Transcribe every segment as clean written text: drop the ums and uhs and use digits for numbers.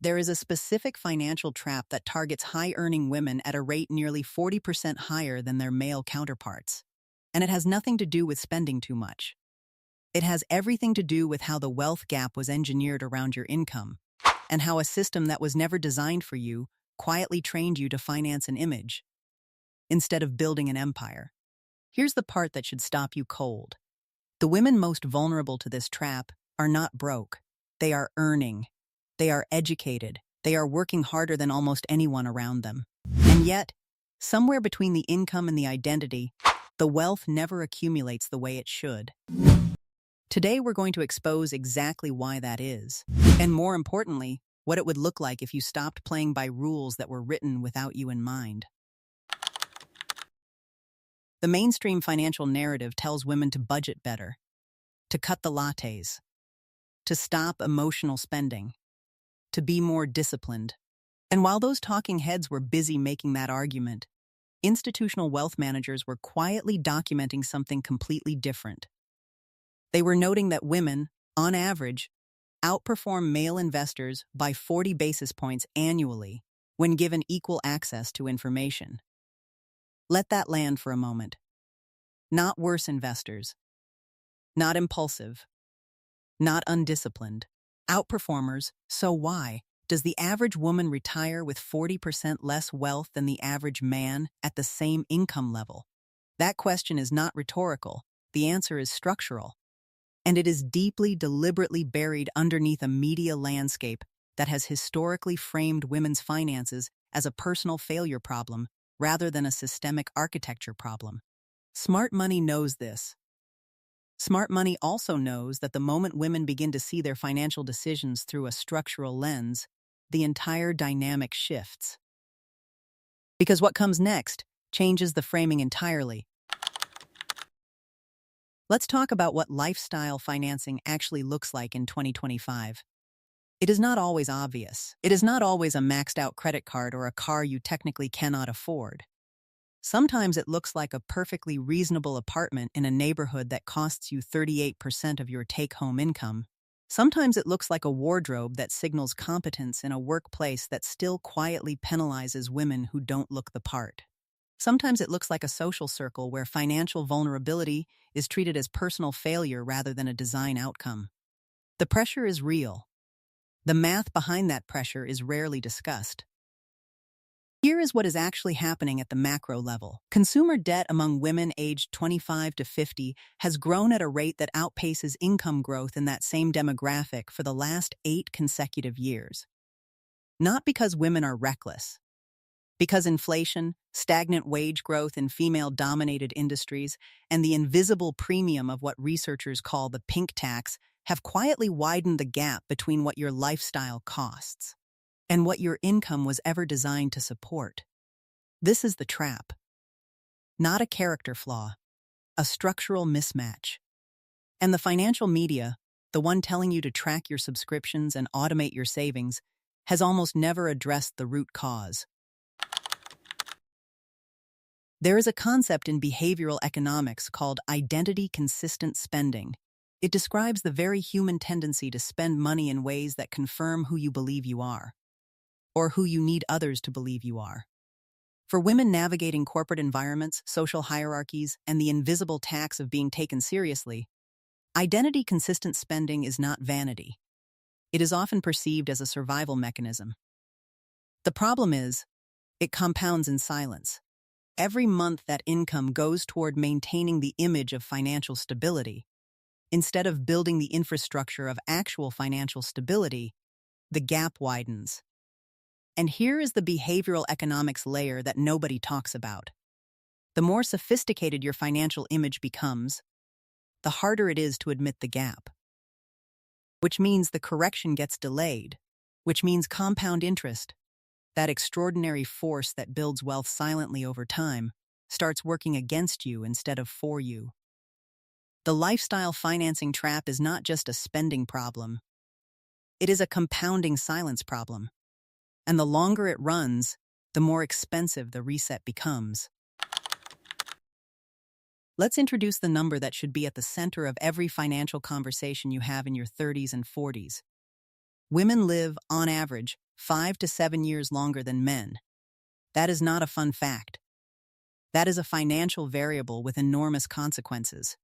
There is a specific financial trap that targets high-earning women at a rate nearly 40% higher than their male counterparts. And it has nothing to do with spending too much. It has everything to do with how the wealth gap was engineered around your income, and how a system that was never designed for you quietly trained you to finance an image instead of building an empire. Here's the part that should stop you cold. The women most vulnerable to this trap are not broke. They are earning. They are educated. They are working harder than almost anyone around them. And yet, somewhere between the income and the identity, the wealth never accumulates the way it should. Today, we're going to expose exactly why that is, and more importantly, what it would look like if you stopped playing by rules that were written without you in mind. The mainstream financial narrative tells women to budget better, to cut the lattes, to stop emotional spending, to be more disciplined. And while those talking heads were busy making that argument, institutional wealth managers were quietly documenting something completely different. They were noting that women, on average, outperform male investors by 40 basis points annually when given equal access to information. Let that land for a moment. Not worse investors. Not impulsive. Not undisciplined. Outperformers, so why? Does the average woman retire with 40% less wealth than the average man at the same income level? That question is not rhetorical. The answer is structural. And it is deeply, deliberately buried underneath a media landscape that has historically framed women's finances as a personal failure problem rather than a systemic architecture problem. Smart money knows this. Smart money also knows that the moment women begin to see their financial decisions through a structural lens, the entire dynamic shifts. Because what comes next changes the framing entirely. Let's talk about what lifestyle financing actually looks like in 2025. It is not always obvious. It is not always a maxed-out credit card or a car you technically cannot afford. Sometimes it looks like a perfectly reasonable apartment in a neighborhood that costs you 38% of your take-home income. Sometimes it looks like a wardrobe that signals competence in a workplace that still quietly penalizes women who don't look the part. Sometimes it looks like a social circle where financial vulnerability is treated as personal failure rather than a design outcome. The pressure is real. The math behind that pressure is rarely discussed. Here is what is actually happening at the macro level. Consumer debt among women aged 25 to 50 has grown at a rate that outpaces income growth in that same demographic for the last 8 consecutive years. Not because women are reckless. Because inflation, stagnant wage growth in female-dominated industries, and the invisible premium of what researchers call the pink tax have quietly widened the gap between what your lifestyle costs and what your income was ever designed to support. This is the trap. Not a character flaw, a structural mismatch. And the financial media, the one telling you to track your subscriptions and automate your savings, has almost never addressed the root cause. There is a concept in behavioral economics called identity-consistent spending. It describes the very human tendency to spend money in ways that confirm who you believe you are, or who you need others to believe you are. For women navigating corporate environments, social hierarchies, and the invisible tax of being taken seriously, identity-consistent spending is not vanity. It is often perceived as a survival mechanism. The problem is, it compounds in silence. Every month that income goes toward maintaining the image of financial stability. Instead of building the infrastructure of actual financial stability, the gap widens. And here is the behavioral economics layer that nobody talks about. The more sophisticated your financial image becomes, the harder it is to admit the gap. Which means the correction gets delayed, which means compound interest, that extraordinary force that builds wealth silently over time, starts working against you instead of for you. The lifestyle financing trap is not just a spending problem. It is a compounding silence problem. And the longer it runs, the more expensive the reset becomes. Let's introduce the number that should be at the center of every financial conversation you have in your 30s and 40s. Women live, on average, 5 to 7 years longer than men. That is not a fun fact. That is a financial variable with enormous consequences.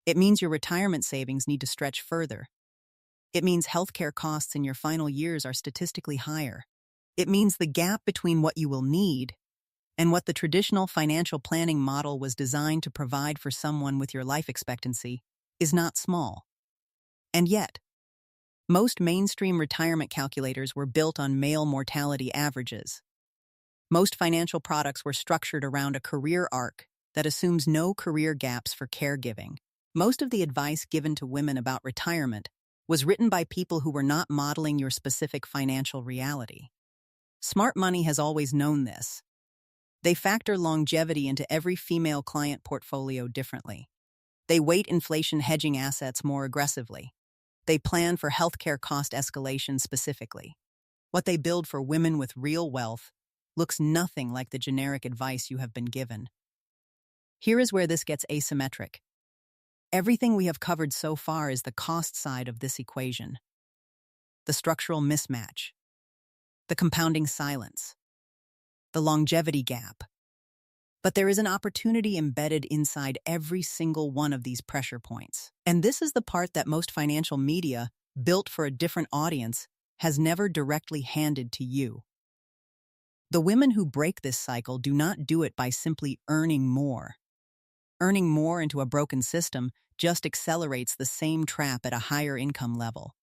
It means your retirement savings need to stretch further. It means healthcare costs in your final years are statistically higher. It means the gap between what you will need and what the traditional financial planning model was designed to provide for someone with your life expectancy is not small. And yet, most mainstream retirement calculators were built on male mortality averages. Most financial products were structured around a career arc that assumes no career gaps for caregiving. Most of the advice given to women about retirement was written by people who were not modeling your specific financial reality. Smart money has always known this. They factor longevity into every female client portfolio differently. They weight inflation hedging assets more aggressively. They plan for healthcare cost escalation specifically. What they build for women with real wealth looks nothing like the generic advice you have been given. Here is where this gets asymmetric. Everything we have covered so far is the cost side of this equation. The structural mismatch, the compounding silence, the longevity gap. But there is an opportunity embedded inside every single one of these pressure points. And this is the part that most financial media, built for a different audience, has never directly handed to you. The women who break this cycle do not do it by simply earning more. Earning more into a broken system just accelerates the same trap at a higher income level.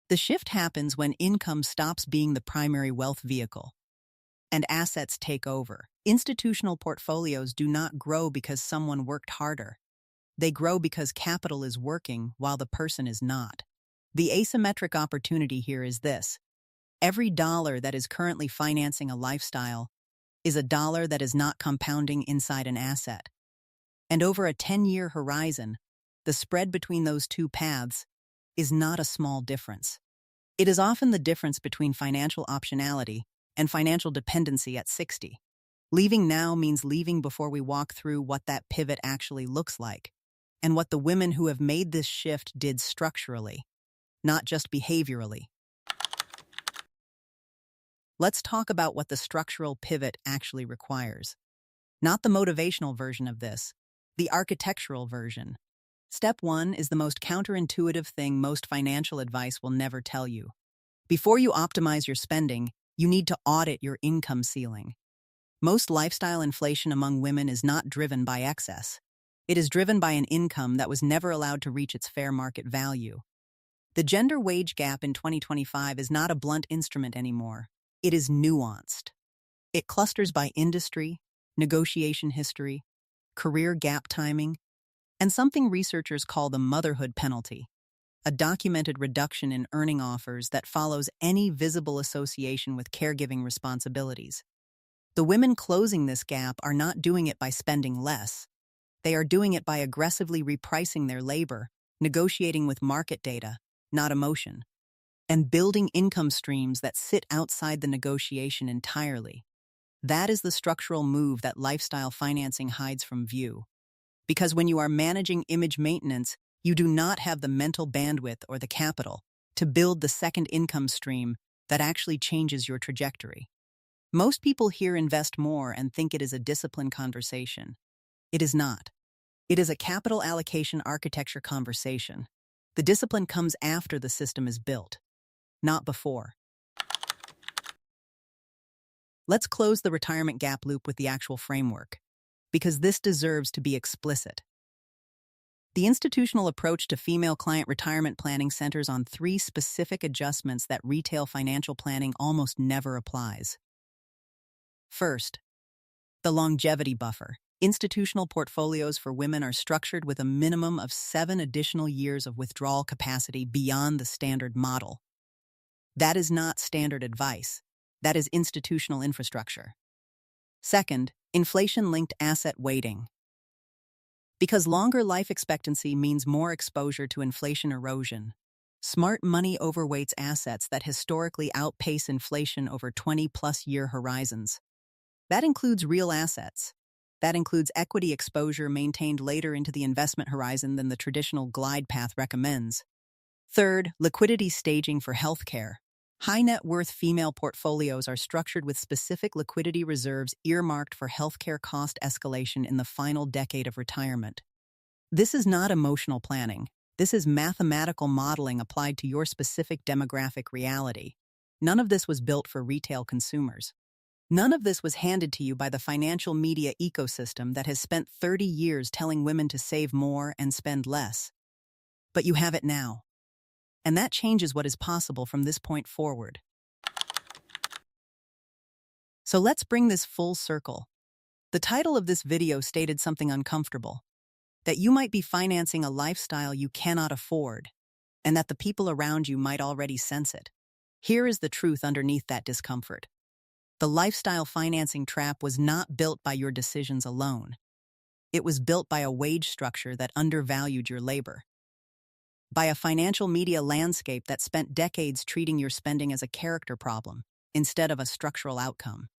The shift happens when income stops being the primary wealth vehicle and assets take over. Institutional portfolios do not grow because someone worked harder. They grow because capital is working while the person is not. The asymmetric opportunity here is this. Every dollar that is currently financing a lifestyle is a dollar that is not compounding inside an asset. And over a 10-year horizon, the spread between those two paths is not a small difference. It is often the difference between financial optionality and financial dependency at 60. Leaving now means leaving before we walk through what that pivot actually looks like, and what the women who have made this shift did structurally, not just behaviorally. Let's talk about what the structural pivot actually requires. Not the motivational version of this, the architectural version. Step 1 is the most counterintuitive thing most financial advice will never tell you. Before you optimize your spending, you need to audit your income ceiling. Most lifestyle inflation among women is not driven by excess. It is driven by an income that was never allowed to reach its fair market value. The gender wage gap in 2025 is not a blunt instrument anymore. It is nuanced. It clusters by industry, negotiation history, career gap timing, and something researchers call the motherhood penalty, a documented reduction in earning offers that follows any visible association with caregiving responsibilities. The women closing this gap are not doing it by spending less. They are doing it by aggressively repricing their labor, negotiating with market data, not emotion, and building income streams that sit outside the negotiation entirely. That is the structural move that lifestyle financing hides from view. Because when you are managing image maintenance, you do not have the mental bandwidth or the capital to build the second income stream that actually changes your trajectory. Most people here invest more and think it is a discipline conversation. It is not. It is a capital allocation architecture conversation. The discipline comes after the system is built, not before. Let's close the retirement gap loop with the actual framework, because this deserves to be explicit. The institutional approach to female client retirement planning centers on 3 specific adjustments that retail financial planning almost never applies. First, the longevity buffer. Institutional portfolios for women are structured with a minimum of 7 additional years of withdrawal capacity beyond the standard model. That is not standard advice. That is institutional infrastructure. Second, inflation-linked asset weighting. Because longer life expectancy means more exposure to inflation erosion, smart money overweights assets that historically outpace inflation over 20-plus year horizons. That includes real assets. That includes equity exposure maintained later into the investment horizon than the traditional glide path recommends. Third, liquidity staging for healthcare. High net worth female portfolios are structured with specific liquidity reserves earmarked for healthcare cost escalation in the final decade of retirement. This is not emotional planning. This is mathematical modeling applied to your specific demographic reality. None of this was built for retail consumers. None of this was handed to you by the financial media ecosystem that has spent 30 years telling women to save more and spend less. But you have it now. And that changes what is possible from this point forward. So let's bring this full circle. The title of this video stated something uncomfortable: that you might be financing a lifestyle you cannot afford, and that the people around you might already sense it. Here is the truth underneath that discomfort. The lifestyle financing trap was not built by your decisions alone. It was built by a wage structure that undervalued your labor, by a financial media landscape that spent decades treating your spending as a character problem instead of a structural outcome,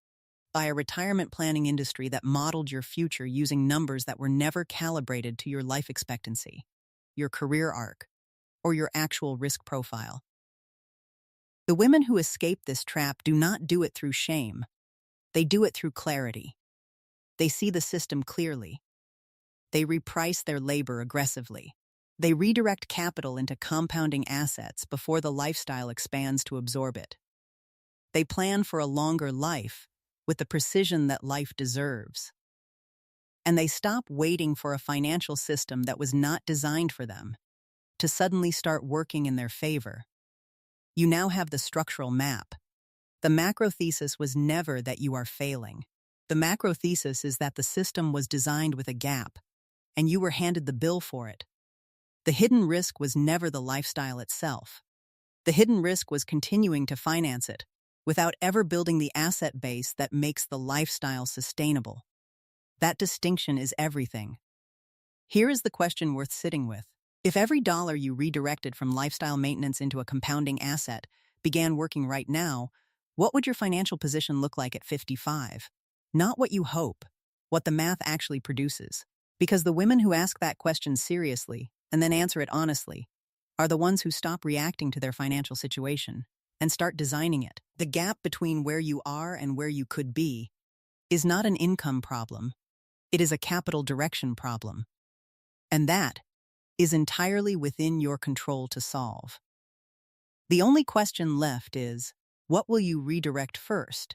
by a retirement planning industry that modeled your future using numbers that were never calibrated to your life expectancy, your career arc, or your actual risk profile. The women who escape this trap do not do it through shame. They do it through clarity. They see the system clearly. They reprice their labor aggressively. They redirect capital into compounding assets before the lifestyle expands to absorb it. They plan for a longer life with the precision that life deserves. And they stop waiting for a financial system that was not designed for them to suddenly start working in their favor. You now have the structural map. The macro thesis was never that you are failing. The macro thesis is that the system was designed with a gap, and you were handed the bill for it. The hidden risk was never the lifestyle itself. The hidden risk was continuing to finance it without ever building the asset base that makes the lifestyle sustainable. That distinction is everything. Here is the question worth sitting with. If every dollar you redirected from lifestyle maintenance into a compounding asset began working right now, what would your financial position look like at 55? Not what you hope, what the math actually produces. Because the women who ask that question seriously and then answer it honestly are the ones who stop reacting to their financial situation and start designing it. The gap between where you are and where you could be is not an income problem. It is a capital direction problem. And that is entirely within your control to solve. The only question left is, what will you redirect first?